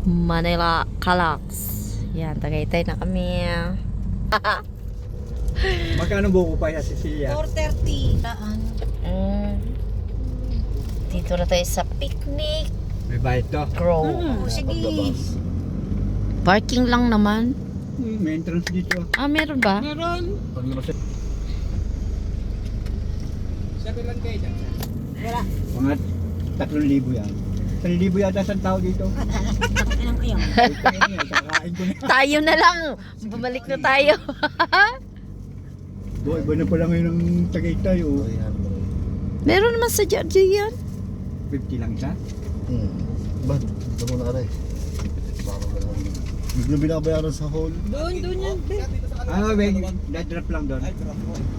Manila Calax. Yan, Tagaytay na kami. Magkano buko pa sa Sicilia? 4:30. Daan. Dito na tayo sa picnic May bayad to. grove. Sige. Parking lang naman. May entrance dito. Ah, meron ba? Meron. Wala. Mga 3,000 yan. 3,000 yata sa tao dito. Ilang ayaw. Kakain ko na. Tayo na lang. Bumalik na tayo. Boy, iba na pala ngayon ng Tagaytay. Oh. Meron naman sa Georgia yan. 50 lang siya. Ba't? Ito mo na ka na eh. Hindi na binabayaran sa hall. Doon yan. Ah, wait. Na-drop lang doon.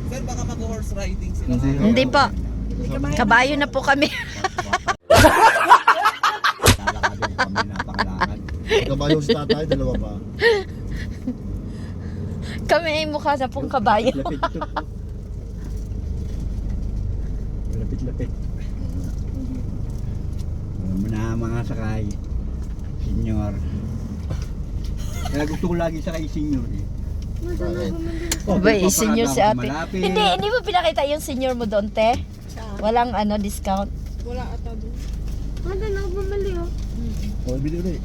Sir, baka mag-horse riding sila. Hindi po. Kabayo na po kami. Lalakad kami, napakalakad. Kabayo si tatay, dalawa pa. Kami ay mukha na pong kabayo. Lapit to. Lapit-lapit. Mga sakay. Senior. Kaya gusto ko lagi sakay senior eh. Ba, senior si ate. Malapit. Hindi mo pinakita yung senior mo doon, te? Walang discount. Wala ata doon. Wala na bumali oh. O, ibili ulit.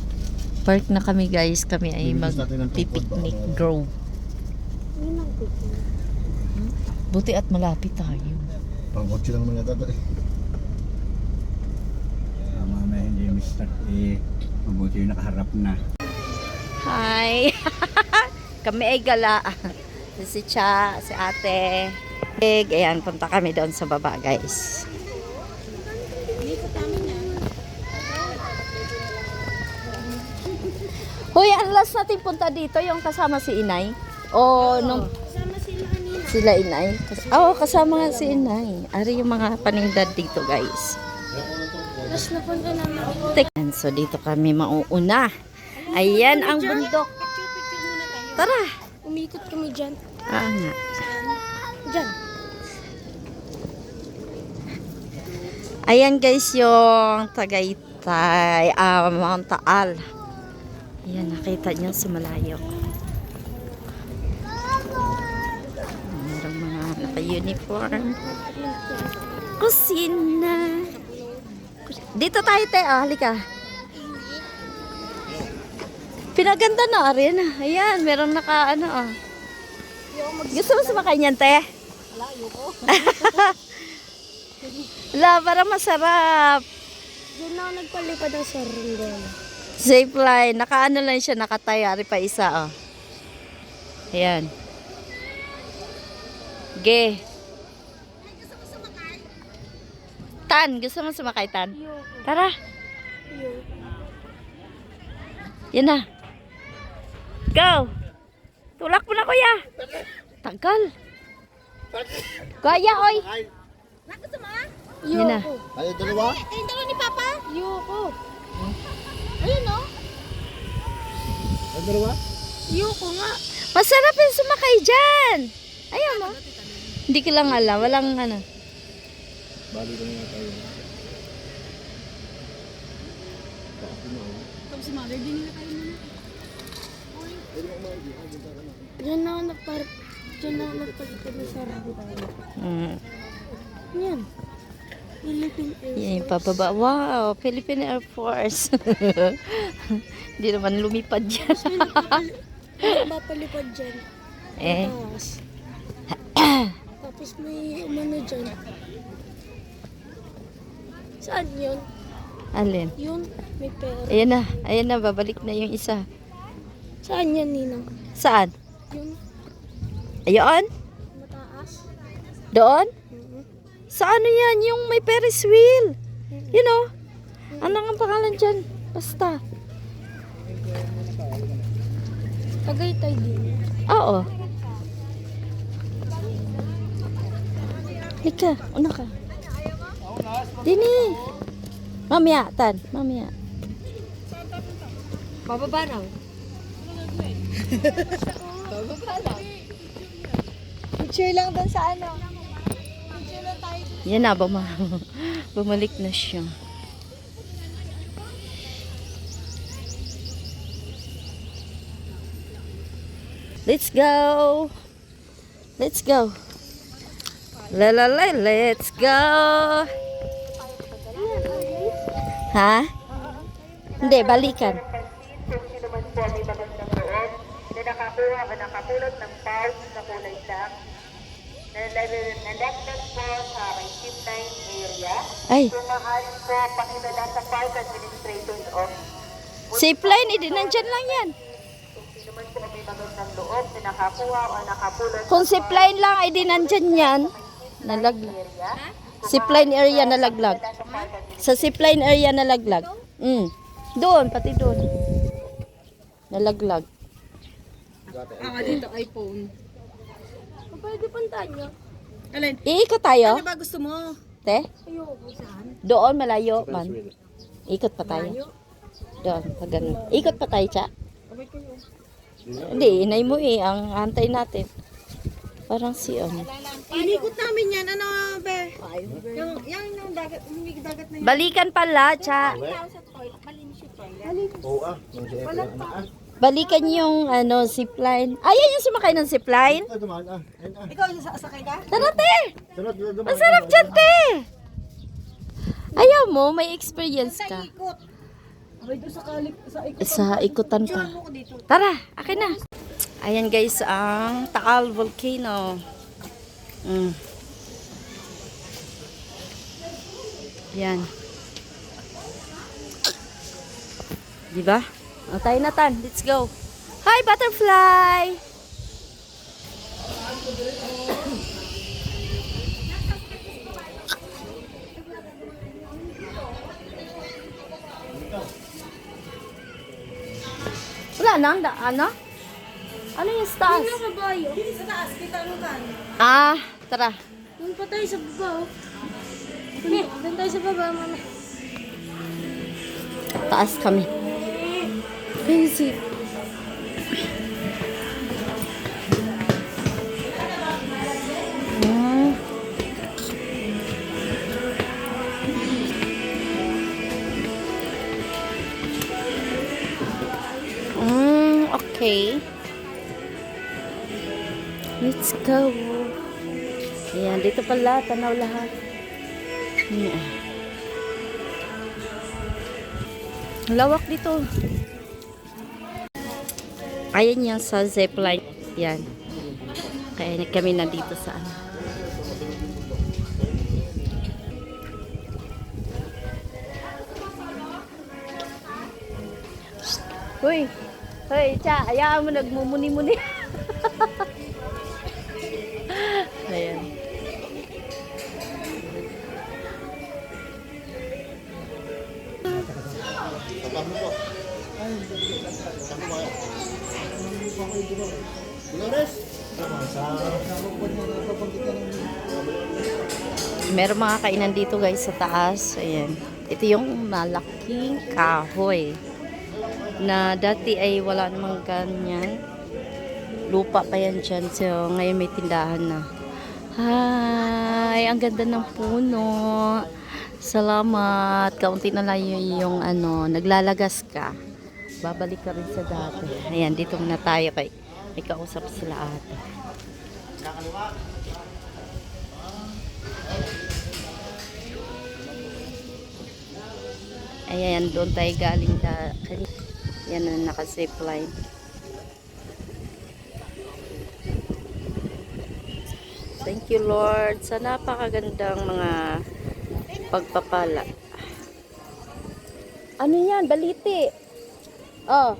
Park na kami guys. Kami ay Bibigyan natin ng mag-picnic tungkol, baka grove. Buti at malapit tayo. Pangkotse lang naman yata eh. Mamaya hindi yung start eh. Mabuti yung nakaharap na. Hi! Kami ay gala. Si Cha, si ate. Ayan, punta kami doon sa baba guys. Hoy, ang last natin punta dito, yung kasama si Inay. O, nung... Kasama sila kanina. Sila Inay. Kasama nga si Inay. Ari yung mga panindad dito guys. Tapos napunta naman. Tek- So, dito kami mauuna. Ayan ang bundok. Picture muna tayo. Tara! Umikot kami dyan. Ah nga. Dyan. Ayan guys yung Tagaytay, Mount Taal. Ayan, nakita niyo sa malayo. Merong mga naka-uniform. Kusina. Dito tayo tayo, halika. Pinaganda na rin. Ayan, merong naka Gusto mo sumakay niyan, te? Wala, ayoko. Wala, parang masarap. Diyan na ako nagpalipad ng saranggola. Safe line. Nakaano lang siya, nakatayari pa isa, oh. Ayan. Ge. Tan, gusto mo sumakay, Tan? Ayoko. Tara. Ayoko. Yan na. Go. Tulak mo na, kuya. Tagal. Kuya, oy. Yan na. Ayaw dalawa? Kayong dalawa ni Papa? Ayoko. Ayun oh. Ayaw dalawa? Ayoko nga. Masarap yung sumakay dyan. Ayaw mo. Hindi ko lang alam. Walang Bali ko na tayo. Tapos si Mother, din nila kayo muna. Diyan na ako nagpalipad ng saranggola. Yan. Philippine Air Yan yung pababa. Wow, Philippine Air Force. Hindi naman lumipad yan. Mapalipad dyan. Eh. Tapos may umano dyan. Saan yun? Alin? Yun, may pera. Ayan na, babalik na yung isa. Saan yan, Ninang? Saan? Yun, Ayan? mataas. Doon? Mhm. Sa ano yan? Yung may Ferris wheel. You know? Ano ang pangalan dyan? Basta. Tagaytay din. Oo. Lika, una ka. Dini. Mamaya, Tan. Mamaya. Bababa na. Picture lang doon sa ano. Picture lang tayo. Yan na, bumalik na siya. Let's go. Let's go. Let's go. Ha? Hindi, balikan. Kung sino man po may magandang loob na nakakuha o nakapulot ng pouch na kulay black na nalagdag po sa may zipline area. Ay, Kung maaari po, pakilala sa Park Administrator's Office. zipline, hindi nandyan lang yan. Kung sino man po may magandang loob na nakakuha o nakapulot Kung zipline lang, ay di nandyan yan. Nalaglag. Zipline area nalaglag. Sa zipline area nalaglag. Doon, pati doon. Nalaglag. Dito iPhone. Pwede puntahan Alin? Iikot tayo, Ano ba gusto mo? te? Ayoko, saan? Doon, malayo man. Ikot pa tayo. Doon, pag ganun. Ikot pa tayo, Cha. Hindi, inay mo ang antay natin. Parang si ano. Inikot namin yan. Ano, be? Yung dagat, yung dagat na yun. Balikan pala, Cha. Sa toilet, malinis yung toilet. Oo yung siya. Balikan yung ano, zipline. Ayan yung sumakay ng zipline. Ito man, Ikaw, sasakay ka? Tara, te! Sunod, Ang sarap dyan, te! Ayaw mo, may experience ka. Ikot. Abay, doon sa ikot. Sa ikutan pa. Ano ko dito? Tara, akin na. Ayan guys, ang Taal Volcano. Yan. Diba? O, tayo na tan. Let's go. Hi, butterfly! Wala na, ano? Ano yung taas? Ano ka ba yun? Sa taas, kita ano ka? Ah, tara. Doon pa tayo sa baba, oh. Doon tayo sa baba, mama. Taas kami. Crazy. Okay. Let's go. Ayan, dito pala, tanaw lahat. Lawak dito. Ayan yung sa zipline. Yan. Kaya kami nandito sa ano. Hoy! Hoy, Cha! Hayaan mo nagmumuni-muni. Ayan. Meron mga kainan dito guys sa taas. Ayan. Ito yung malaking kahoy. Na dati ay wala namang ganyan. Lupa pa yan dyan. So ngayon may tindahan na. Hi! Ang ganda ng puno. Salamat. Kaunti na lang yung ano, naglalagas ka. Babalik ka rin sa dati. Ayan, dito muna tayo kay may kausap sila ate. Ayan, doon tayo galing yan ang naka-zipline. Thank you Lord sa napakagandang mga pagpapala. Ano yan? Baliti. Oh.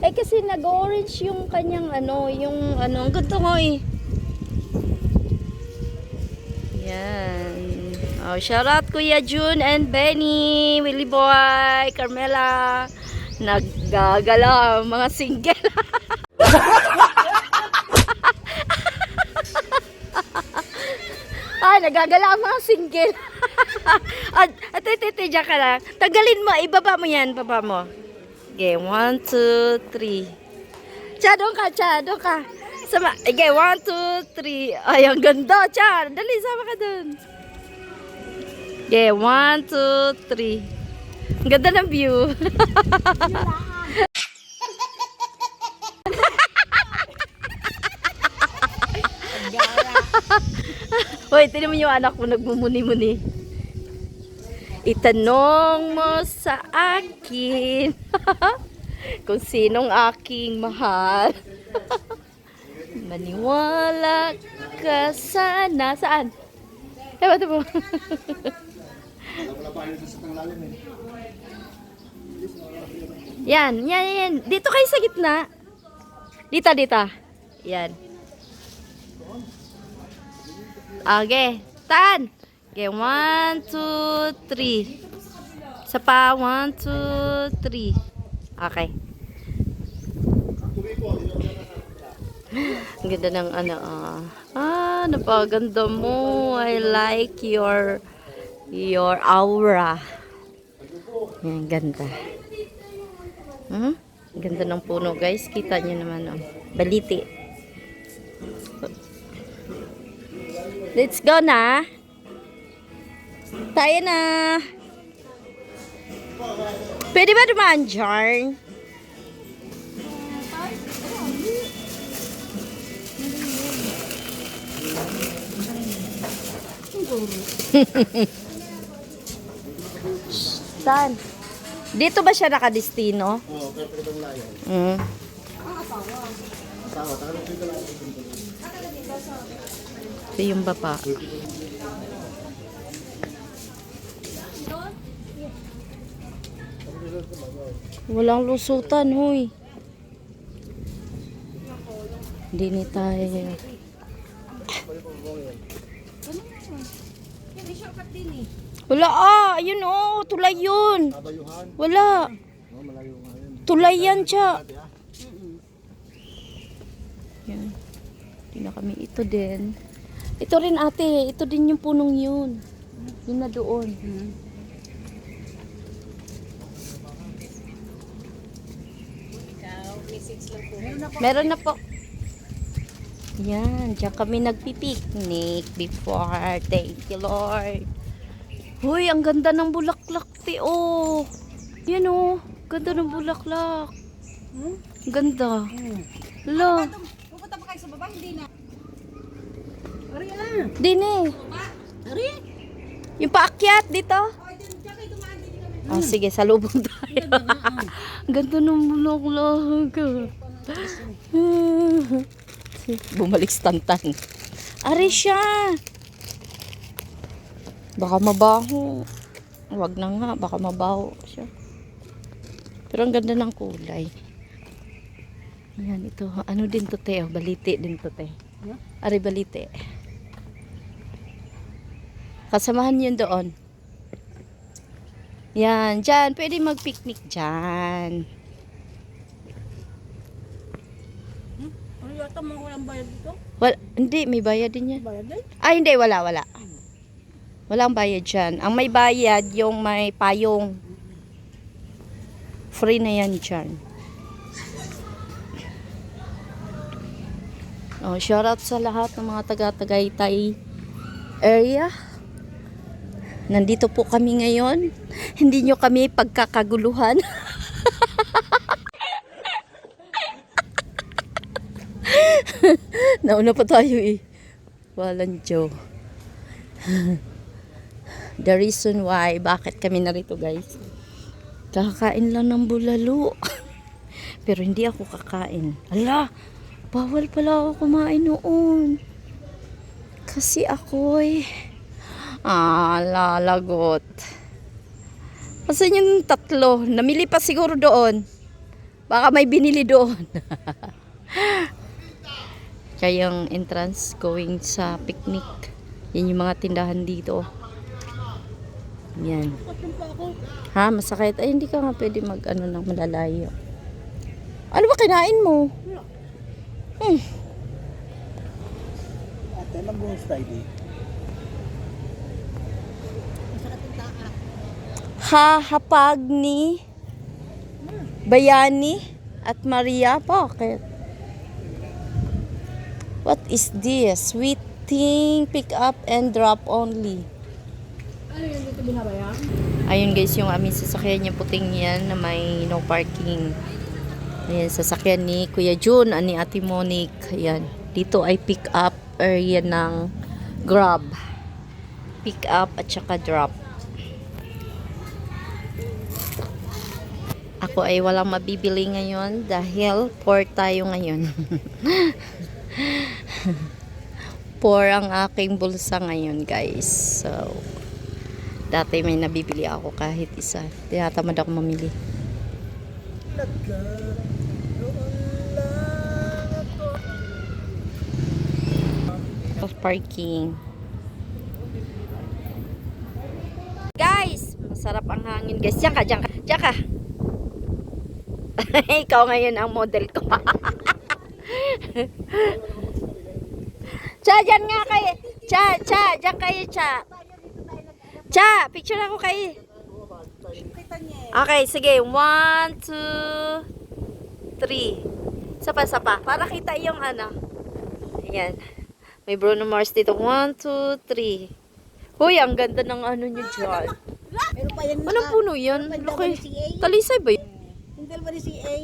Eh kasi nag-orange yung kanyang ano, ang ganda ko eh. Yan. Oh, shout out Kuya June and Benny, Willie Boy, Carmela. Naggagala ang mga single. Ay, nagagala ang mga single. At diyan ka lang. Tagalin mo, ibaba mo yan, baba mo. Okay, 1, 2, 3. Cha, doon ka. Sama, okay, 1, 2, 3. Ay, ang ganda, Cha. Dali, sama ka doon. Okay, 1, 2, 3. Ang ganda ng view. Hoy, tinan mo yung anak mo nagmumuni-muni. Itanong mo sa akin kung sinong aking mahal. Maniwala ka sana. Saan? Ewan mo. Yan. Dito kayo sa gitna. Dito. Yan. Okay. Tan. Okay, 1, 2, 3. Isa pa, 1, 2, 3. Okay. Ang ganda ng ano, napaganda mo. I like your aura. Yan, ganda. Ang ganda ng puno, guys. Kita nyo naman, oh. Baliti. Let's go na. Tayo na. Pwede ba dumaan dyan? Saan? Dito ba siya nakadestino? Oo, pero itong layo. Asawa, tayo dito lang. Ito yung baba. Walang lusutan, huy. Hindi ni tayo. Wala ayun tulay yun. Kabayuhan. Wala. Oo, malayo nga yun. Tulay yan siya. Yan. Hindi na kami. Ito din. Ito rin ate. Ito din yung punong yun. Yun na doon. Meron na po. Yan. Diyan kami nagpipiknik before. Thank you, Lord. Hoy, ang ganda ng bulaklak, te. Oh. Yan, oh. Ganda ng bulaklak. Ganda. Hala. Pupunta pa kayo sa baba, hindi na. Din eh. Yung paakyat dito. Ah, sige, sa lubong tayo. Ang ganda ng bulaklak. Bumalik sa tantan. Ari siya. Baka mabaho. Wag na nga, baka mabaho siya. Pero ang ganda ng kulay. Ayan, ito. Ano din to, te? Oh, baliti din to, te. Ari, baliti. Kasamahan yun doon. Yan, dyan. Pwede mag-picnic dyan. Ano yata mga walang bayad dito? Hindi, may bayad din yan. Bayad din? Ay, hindi, wala. Walang bayad dyan. Ang may bayad, yung may payong. Free na yan dyan. Oh, shoutout sa lahat ng mga taga-Tagaytay area. Nandito po kami ngayon. Hindi nyo kami pagkakaguluhan. Nauna pa tayo eh. Walang Joe. The reason why, bakit kami narito, guys. Kakain lang ng bulalo. Pero hindi ako kakain. Ala, bawal pala ako kumain noon. Kasi ako'y lalagot. Kasi yung tatlo, namili pa siguro doon. Baka may binili doon. Kaya yung entrance going sa picnic. Yan yung mga tindahan dito. Yan. Ha, masakit. Ay, hindi ka nga pwede mag-ano ng malalayo. Ano ba kinain mo? Ate, mag-host Friday. Hapagni, Bayani, at Maria. Bakit? What is this? Waiting, pick up, and drop only. Ano yung dito binabayan? Ayun guys, yung aming sasakyan, yung puting yan na may no parking. Ayan, sasakyan ni Kuya Jun, ni Ate Monique. Ayan, dito ay pick up area ng Grab. Pick up at saka drop. Ako ay walang mabibili ngayon dahil poor tayo ngayon. Poor ang aking bulsa ngayon, guys. So, dati may nabibili ako kahit isa. Tinatamad ako mamili. Of parking. Guys, masarap ang hangin, guys. Diyan ka, diyan ka. Diyan ka. Ikaw ngayon ang model ko. Cha, diyan nga kayo. Cha, diyan kayo, Cha. Cha, picture ako kayo. Okay, sige. 1, 2, 3. Sapa. Para kita yung ano. Ayan. May Bruno Mars dito. 1, 2, 3. Hoy, ang ganda ng ano nyo dyan. Meron pa yan. Anong puno yan? Laki. Talisay ba yun? Hindi ba ni si A?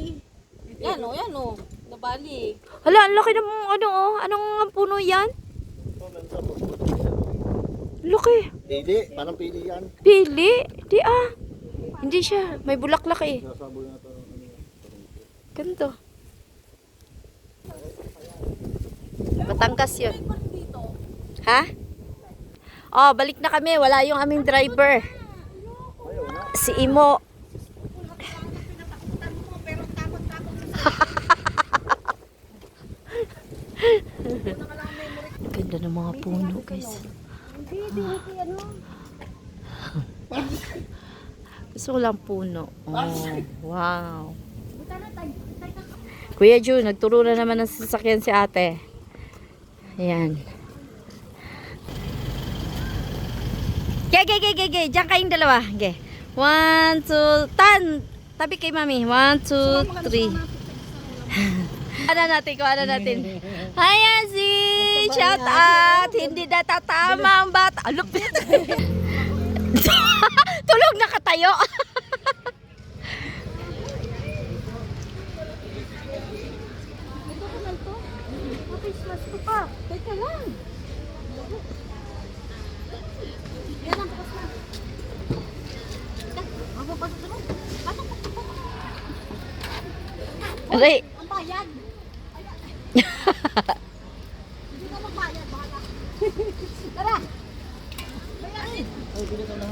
Yan o. Nabalik. Hala, ang laki ng ano oh. Anong puno yan? Laki. Pili, parang pili yan. Pili? Di ah. Hindi siya. May bulaklak eh. Ganito. Batangkas yun. Ha? Oh, balik na kami. Wala yung aming driver. Si Imo. Ganda ng mga puno, guys. Gusto ko lang puno. Oh, wow. Kuya Ju, nagturo na naman ng sasakyan si ate. Ayan. Ge. Diyan kayong dalawa. Ge. 1, 2, tan. Tabi kay mami. 1, 2, 3. Ano natin? Ayan si shout out. Hindi na tatama ang bata. Lupit. Tulog na katayo. Teka lang. Yan ang bukas na. Ang bukas na. Aray. Ang bayad. Hindi ka magbayad. Bahala. Tara. Bayarin.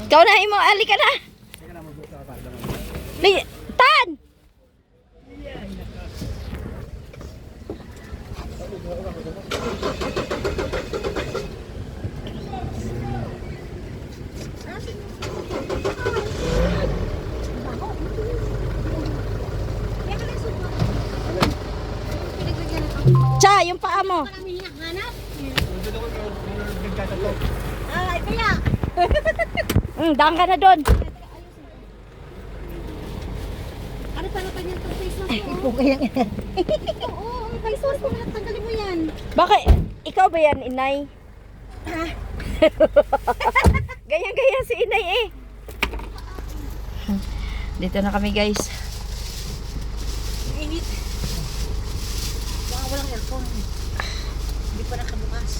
Ikaw na, Imo. Ali ka na. Tan! Cha, yung paa mo. Kami hinahanap. Ay, kaya. Daan ka na doon. Ano pa naman yan itong face mask ko? Oo, ang face mask ko. Tanggalin mo yan. Bakit? Ikaw ba yan, inay? Gaya si inay eh. Dito na kami, guys. Init. Baka walang aircon. Hindi pa nakabukas.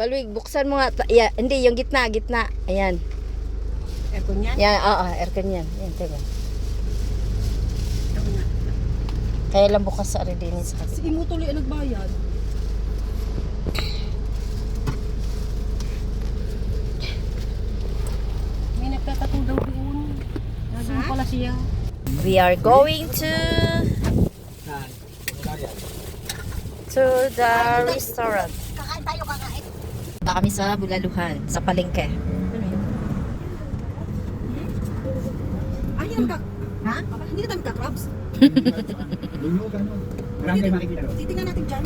Balwig, buksan mo nga. Hindi, yung gitna. Ayan. Aircon yan? Yan, aircon yan. Yan, diba? Kaya lang bukas sa Aridinis. Si Imo tuloy ang nagbayad. May nagtatattoo daw doon. Nandun pala siya. We are going to the restaurant. Kakain tayo, kakain. Punta kami sa Bulaluhan, sa palengke. Ay, yan ka. Ha? Hindi ka tayo ka-crabs. Marami kayo makikita doon. Titingnan natin dyan.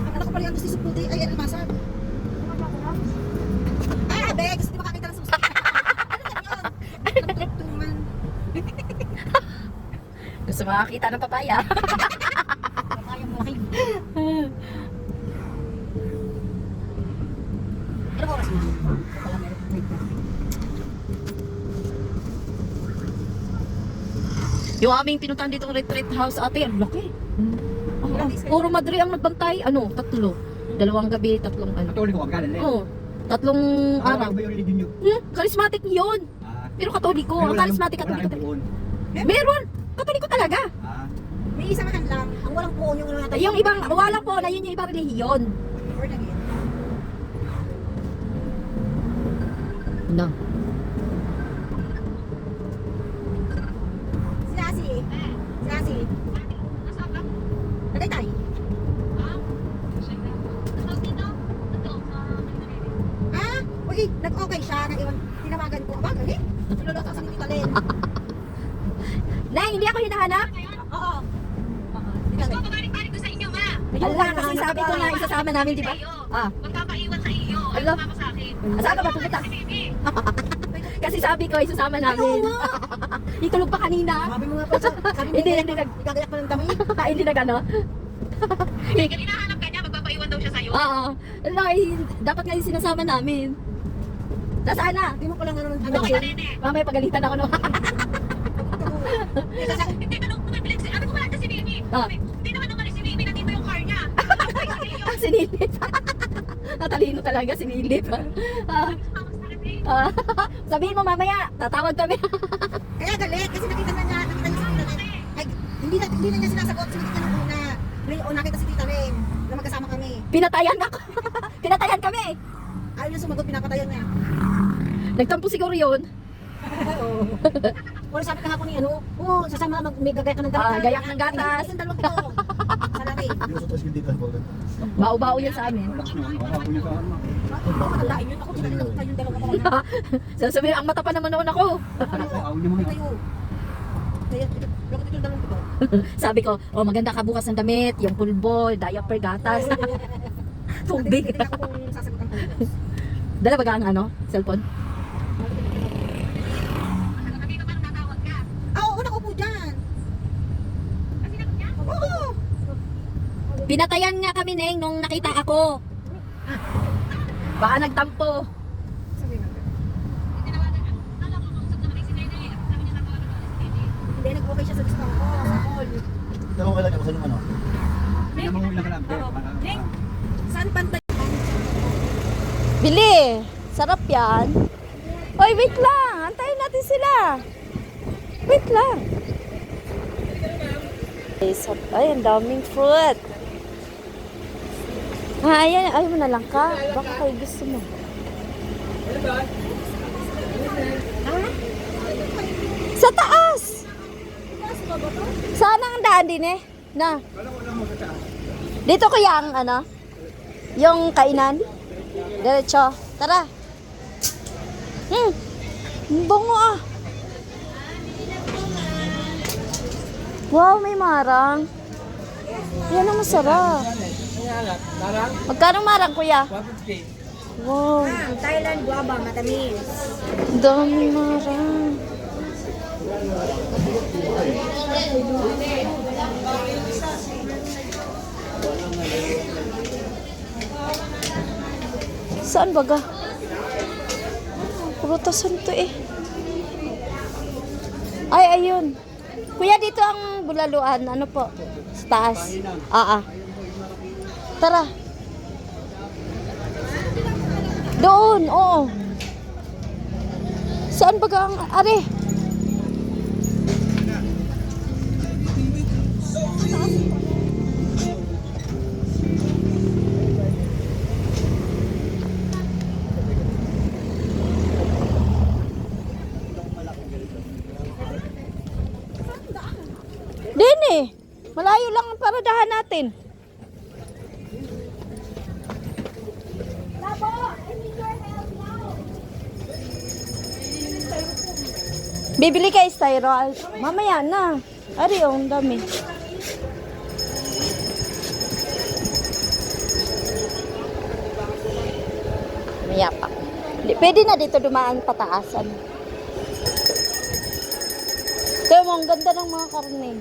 Ang anak ko pala yung gusto sa puti. Ay, almasad. Ah, be! Gusto di makakita ng susi. Ano yan yun? Nagtugtungan. Gusto makakita ng papaya. Kayang malaki. Ano oras na? Wala meron. Yung aming pinuntahan ditong retreat house ate, ang laki. Puro Madre ang nagbantay. 3. 2 gabi, 3 ano. Katoliko ka, galing. Oo. 3 araw. Ba yung religion nyo? Charismatic yun. Ah. Pero katoliko. Ang charismatic Wala katoliko. kayong buon. Meron. Katoliko talaga. Ah. May isa man lang. Ang walang puon yung mga Yung ibang, wala po na yun yung ibang relihiyon. Born again. No. Sinasi. Sinasi. Tagaytay. Ah, uy, nag-okay siya. Tinawagan ko. Ba, galing? Niloloko sa ni Tita Len. Nay, hindi ako hinahanap. Oo. Tita Len. Allah, kasi sabi ko na isasama namin, di ba? Ah. Magpapaiwan sa iyo. Allah. Ano sa akin? Saan ka ba pupunta? Kasi sabi ko, isasama namin. Itulog pa kanina. Sabi mo nga pa, sabi mo Hindi, hindi nag... Igagayak pa ng dami. Hindi nag ano. Kaya hinahanap ka niya, magpapaiwan daw siya sa'yo. Oo. Allah, dapat nga yung sinasama namin. Nasaan na? Hindi mo pala nga naman Ano kay Nene? Mamaya pagalitan ako no. Hindi, tanong ko, bilis, ano ko wala si Mimi? Ah. Hindi naman umalis si Mimi, nandito yung car niya. Sinilip. Natalino talaga, sinilip. Sabihin mo mamaya, tatawag kami. Kaya galit kasi nakita na niya si Tita Len. Ay, hindi na niya sinasagot si Tita Len una. O nakita si Tita Len na magkasama kami. Pinatayan ako. Pinatayan kami. Ayaw niya sumagot, pinapatayan niya. Nagtampo siguro yun. Oo. Pero sabi kahapon ni ano, sasama may gagayak ka ng gatas. Gayak ng gatas. Yung dalawa ko. Salari. Hindi ko sa taas hindi ka po. Bao-bao yan sa amin. Wala ko niya sa ano. Matalain yun. Ako Tita Len, nakita yung dalawa ko. Sasabihin, ang mata pa naman noon ako. Ayaw niya mga. Tayo. Kaya, bakit yung dalawa ko? Sabi ko, oh maganda ka bukas ng damit, yung pulbo, diaper, gatas. Tubig. Hindi ako kung sasagot ang kulos. Dala ba ang ano, cellphone? Sabi ka parang tatawag ka. Oo, nakaupo dyan. Kasi naman niya, Oo. Pinatayan nga kami, Neng, nung nakita ako. Baka nagtampo. Sabi nga. tinawagan ka. Alam ko, kausap naman si Nene. Sabi niya tatawagan ko si Nene. Hindi, nag-okay siya sa gusto ko. Sa call. Pero wala ka sa yung ano. Pinamangulit lang ka lang. Neng, saan bantay? Bili! Sarap yan. Oy, wait lang. Antayin natin sila. Wait lang. Ay, ang daming fruit. Ayan. Ayaw mo na lang ka. Baka kayo gusto mo. Sa taas! Saan ang daan din eh? Na. Dito kaya ang ano? Yung kainan? Diretso. Tara. Ang bango ah. Wow, may marang. Yan ang masarap. Magkano marang, kuya? 150. Wow, Thailand guava, matamis. ang daming marang. Saan baga? Prutasan to eh. Ay, ayun. Kuya, dito ang bulaluan. Ano po? Sa taas. Tara. Doon, oo. Saan baga ang... Are. Din eh. Malayo lang ang paradahan natin. Bibili ka styro. Mamaya na. Ari, oh, ang dami. Maya pa. Pwede na dito dumaan pataasan. Tignan mo, ang ganda ng mga karne.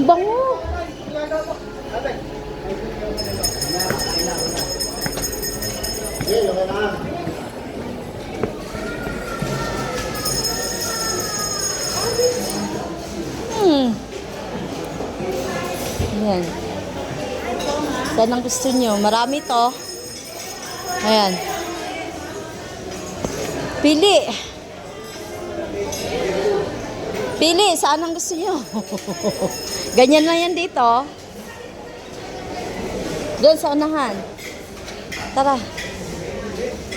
Bango. Yan. Saan ang gusto nyo? Marami to. Ayan. Pili. Pili, saan ang gusto nyo? Ganyan na yan dito. Doon sa unahan. Tara.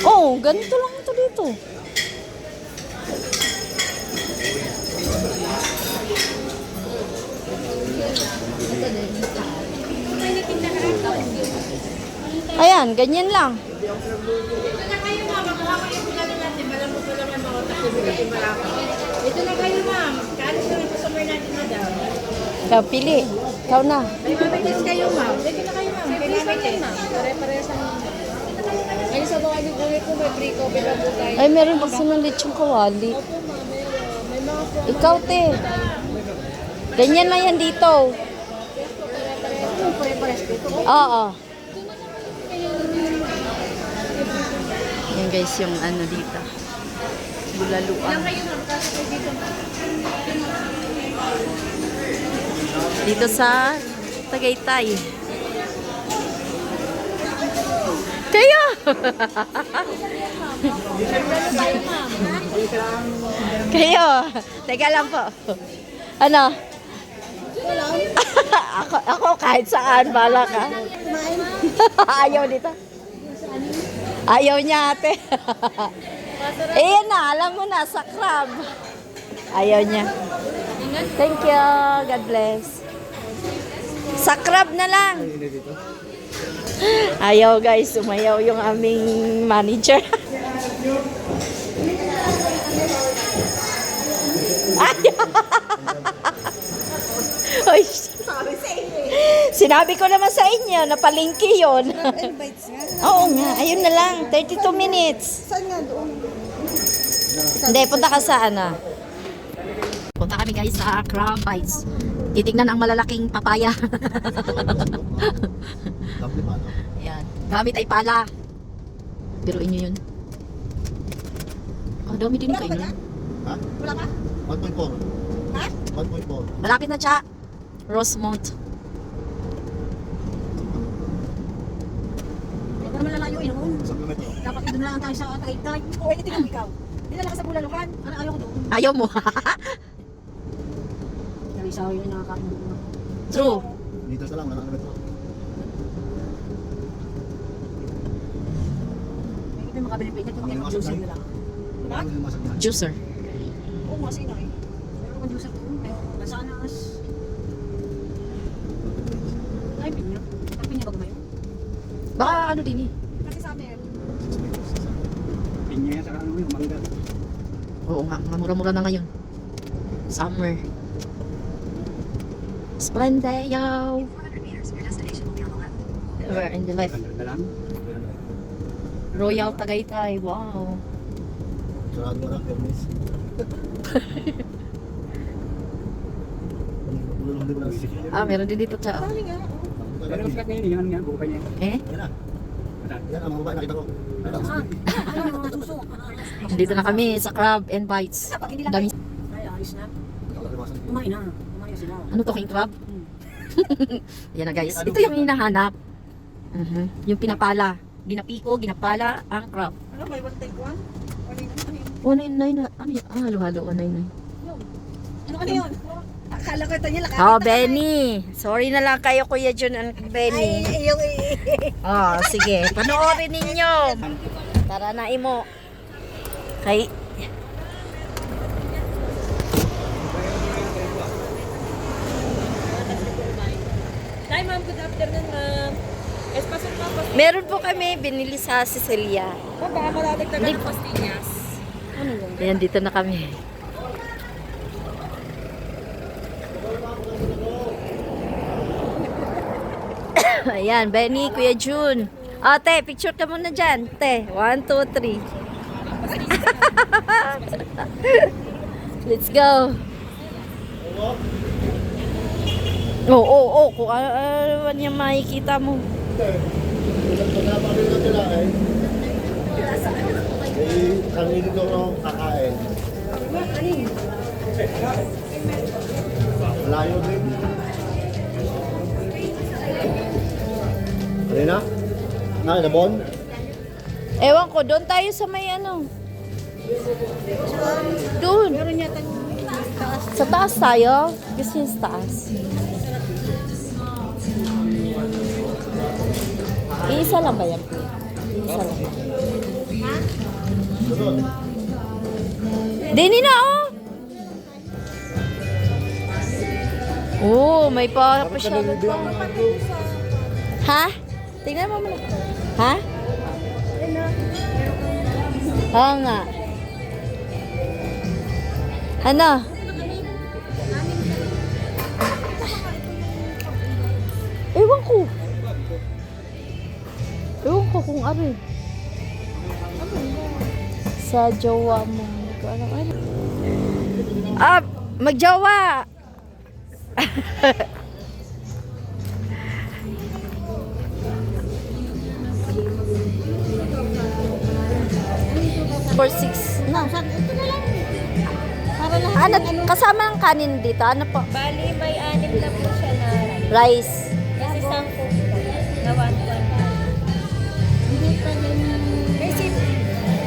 Oh, ganito lang ito dito. Ayan, ganyan lang. Ito na kayo, ma'am. Kaalis na rin customer natin, madam. Ikaw, pili. Ikaw na. May mabilis kayo, ma'am. Pwede na kayo, ma'am. Kailangan din, ma'am. Pare-pares ang... Ngayon sa mga ulit ko, may pre-COVID na po tayo. Ay, meron pa silang lechong kawali. Ikaw, te. Ganyan na yan dito. Pare-pares dito. Oo. Yan guys, yung ano dito. Bulaluan. Dito sa Tagaytay. Kayo! Kayo! Teka lang po. Ano? ako kahit saan, bala ka. Ayaw dito. Ayaw niya ate. Eh na, alam mo na, sa crab. Ayaw niya. Thank you. God bless. Sa crab na lang. Ayaw guys, sumayaw yung aming manager. Ay, sinabi ko naman sa inyo na palengke yun. Oo nga, ayun na lang, 32 minutes. Saan nga doon? Hindi, punta ka sa ano. Punta kami guys sa Crab Bites. Titignan ang malalaking papaya. Tapos pa, no? Yan. Gamit ay pala. Biruin nyo yun. Oh, dami din kayo. Ha? Wala ka? 1.4. Ha? 1.4. Malapit na siya. Rosemont. Huwag ka naman lalayo yun. Isang kilometro. Dapat doon na lang tayo sa Tagaytay. O, eh, tingnan mo ikaw. Dinala ka sa Bulalukan. Ano, ayaw ko doon. Ayaw mo. Narisaw yun, nakakain doon. True. Dito sa lang, 1 kilometro. May ito yung makabili pa. Ito yung juicer na lang. Ano yung masak niya? Juicer. Oo, kasi na eh. Meron kang juicer doon. Masanas. Ay, pinya. Ay, pinya ba gumayon? Baka ano din eh. Kasi sa amin. Pinya sa ano yung mangga. Oo nga, mga mura-mura na ngayon. Summer. Splendeo. We're in the life. Ano na lang. Royal Tagaytay. Wow. Sarado mo na, Hermes. Meron din dito siya. Dami nga. Pero mas kat ngayon, yan nga, buka niya. Eh, Yan na. Yan ang mga babae nakita ko. Ano yung mga suso? dito na kami sa Crab and Bites. Pag hindi lang Dami. Ay, ayos na. Nakalimasan. Kumain na. Kumain na sila. Ano to, king crab? Yan na guys. Ito yung hinahanap. Yung pinapala. Ginapiko, ginapala, ang crab. Ano ba, one take one? 199 na. Ano yun? Halo-halo, 199. Ano yun? Akala ko ito niya lakapit. Oh, Benny. Sorry na lang kayo, Kuya Jun and Benny. Ay, yung Oh, sige. Panoorin ninyo. Tara na, Imo. Kay... Hi, ma'am. Good afternoon, ma'am. Espasok pa po. Meron po kami binili sa Cecilia. Baka maladagdagan ng pastillas. Ayan, dito na kami. Ayan, Benny, Kuya Jun. Oh, te, picture ka muna dyan. Te, 1, 2, 3. Let's go. Oo, kung ano niya makikita mo. Pagkakapagin natin lang eh. Kanino daw ako kakain. Layo din. Ayun na? Nabon? Ewan ko, doon tayo sa may ano. Doon. Meron yata Sa taas tayo. Gusto niyo sa taas. Iisa lang ba yan? Iisa lang. Dini na oh! Oh, may pa-pasyal pa. Ha? Tingnan mo muna. Ha? Oo nga. Ano? Ewan ko. Ewan ko kung ano eh. Sa jowa mo. Hindi ko alam ano. Ah, magjowa. For 6 na. ito na lang. Para lahat. Ano, kasama ang kanin dito? Ano po? Bali, may 6 na po siya na Rice. kasi 10 na 1-1. Hindi pa rin. Basic.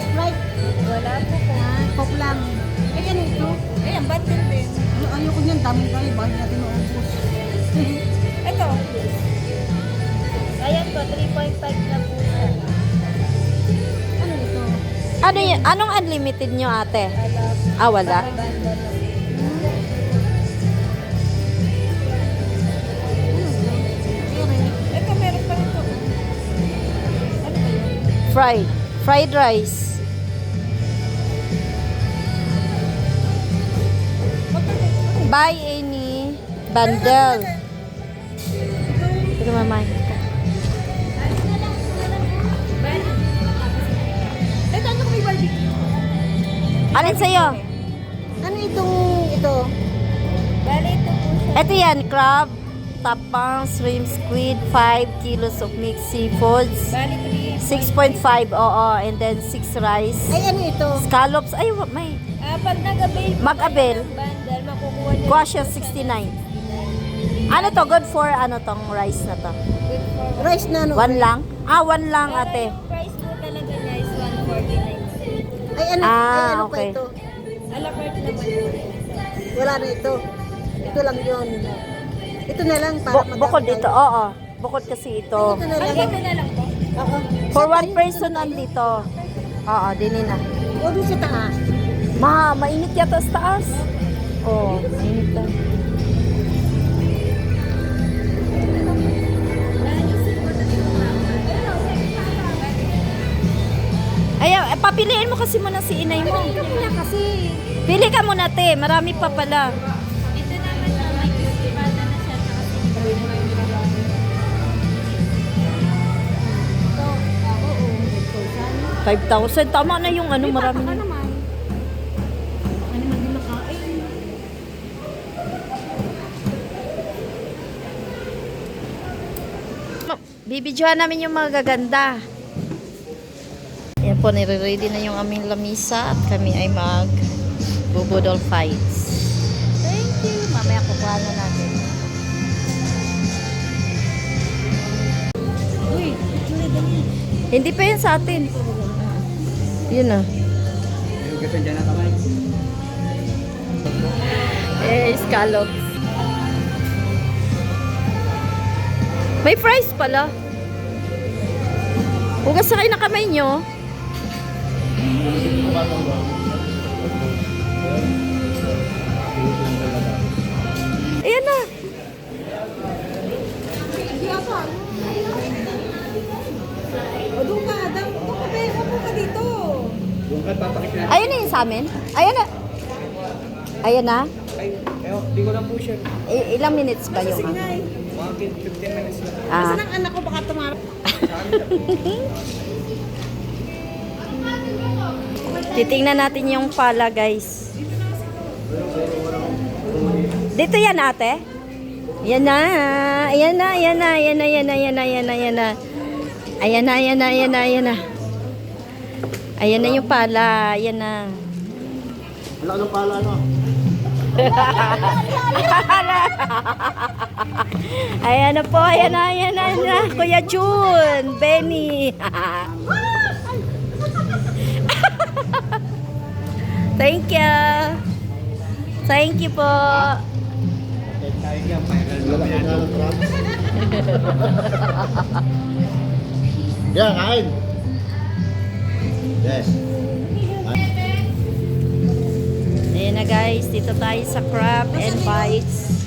Sprite. Wala po po. Coke lang. Eh, ganito. Ayan, bundle din. Ayoko niyan. Daming tayo. Bakit natin maubos? Ito. Ayan po, 3.5 na po siya. Ano ito? Ano yun? Anong unlimited nyo ate? Ah, wala. Bundle na. Ito, meron pa ito. Ano ba yun? Fried rice. Buy any bundle. Ito mamay. Ito, ano kung may barbecue? Alin sa'yo? Ano ito? Bali, ito po siya. Ito yan, crab, tapang, shrimp, squid, 5 kilos of mixed seafoods. Bali, 6.5, oo, and then 6 rice. Ay, ano ito? Scallops, ay, may. pag nag-avail po Mag-avail. kayo ng bundle, makukuha niyo. Kuha siya 69. Ano to? Good for ano tong rice na to? Good for Rice na ano? One lang? Ah, one lang Pero ate. yung price po talaga niya is 149. Ay, ano? Ah, ay, ano okay. pa ito? A la carte naman po. Wala na ito. Ito lang yun. Ito na lang para Bukod ito, oo. Bukod kasi ito. Ito na Ay, lang. ito na lang po. Oo. For one person andito. Oo, dinin na. O, doon sa taas. Mainit yata sa taas. Oo, mainit lang. Ayaw, papiliin mo kasi muna si inay mo. Kasi, Pili ka muna te, marami pa pala. Ito naman na may kiskipata na siya sa oo. 5,000, tama na yung ano, marami na. naman. Ano man din makain? Bibidyohan namin yung mga gaganda. Yan po, nire-ready na yung aming lamisa at kami ay mag-bubudol fights. Thank you. Mamaya kukuha na natin. Uy, dali. Hindi pa yan sa atin. Yun na. Yung kasi dyan na kamay. Scallops. May fries pala. Hugas sa kayo na kamay nyo. Ayan na. O, doon ka, Adam. Doon ka, be. Upo ka dito. Yung kan papakit na. Ayan na yun sa amin. Ayan na. Ayan na. Ay, di ko lang po siya. Ilang minutes ba yung? Sinay. Mga 15 minutes na. Ah. Saan ang anak ko baka tumarap? Titingnan natin yung pala, guys. Dito yan, ate. Yan na. Ayan na, ayan na, ayan na, ayan na, ayan na, ayan na, ayan na. Ayan na, ayan na, ayan na, ayan na. Ayan na yung pala, ayan na. Wala nang pala, no? Ayan na po, ayan na. Kuya Jun, Benny. Thank you. Thank you po. Tayo yan, viral Wala mamaya ka to. ng crabs. Yeah, kain. Yes. Ayan na guys, dito tayo sa Crab and Bites.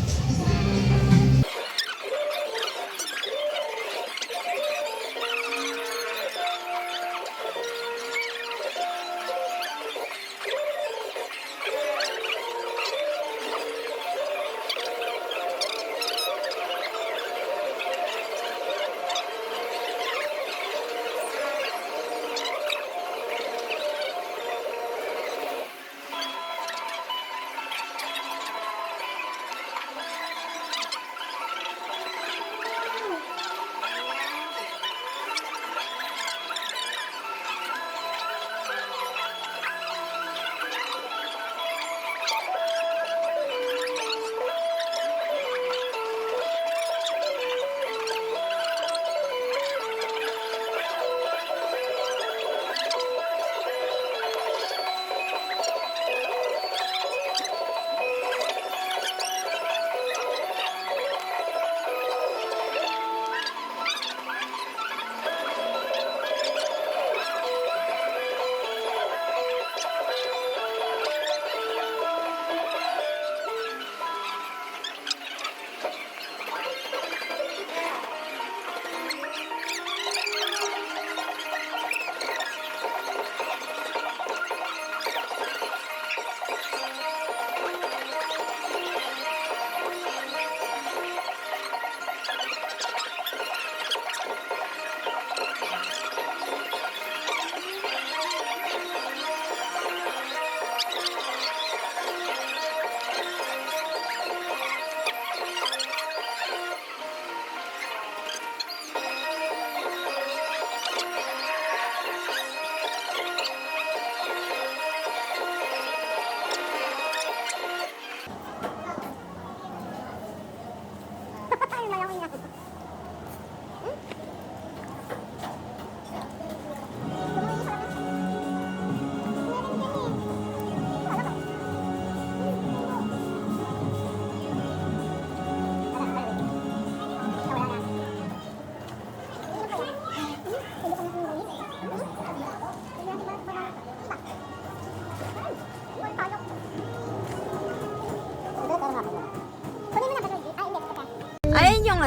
Ayan yung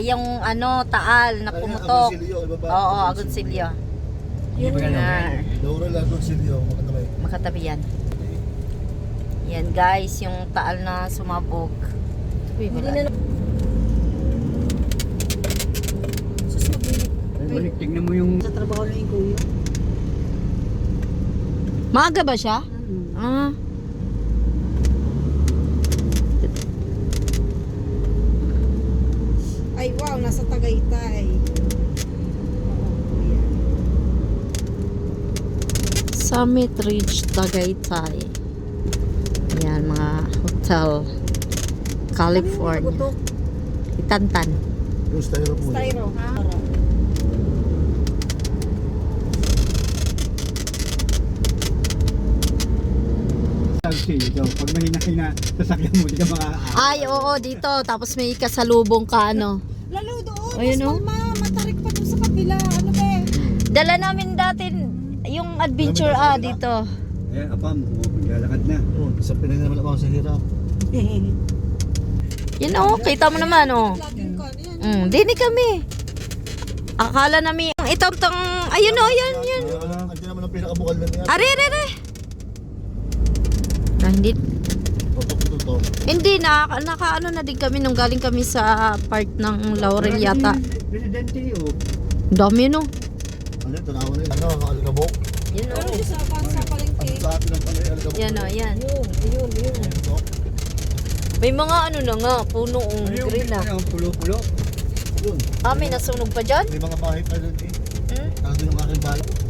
yung taal na pumutok. Oo, Agoncillo. Yun nga. Laurel Agoncillo, makatabay. Makatabi yan. Yan guys, yung taal na sumabog. Uy, wala. Balik, tignan mo yung... Sa trabaho na yung kuya. Maaga ba siya? Ah. Ay wow, nasa Tagaytay. Summit Ridge, Tagaytay. Yan, mga hotel. California. Itantan. Yung styro po. Styro. Taxi, ito. Pag mahina-hina, sasakyan mo, di ka Ay, oo, dito. Tapos may kasalubong ka, ano. Lalo doon. Ayun, oh. Matarik pa doon sa kabila. Ano ba eh? Dala namin dati yung adventure dito. Ayan, apam, maglalakad na. Oh, sa Pinay naman ako sa hirap. Yun kita mo naman Laging ko. Yan. Dini kami. Akala namin itong ayun yan. Andiyan naman ang pinakabukal na niya. Are. Hindi Tutok. Hindi nakaano na din kami nung galing kami sa part ng Laurel yata. Residente, oh. Dami no. Ano, tanawan na yun. Ano, ang algabok. Yun Pero yung sa palengke. Ang dati ng pala yung algabok. Yan. Yun. May mga ano na nga, puno Ano yung green na. ano, pulo-pulo? Yun. May nasunog pa dyan? May mga bahay pa doon eh. Hmm? Nandun yung aking bahay.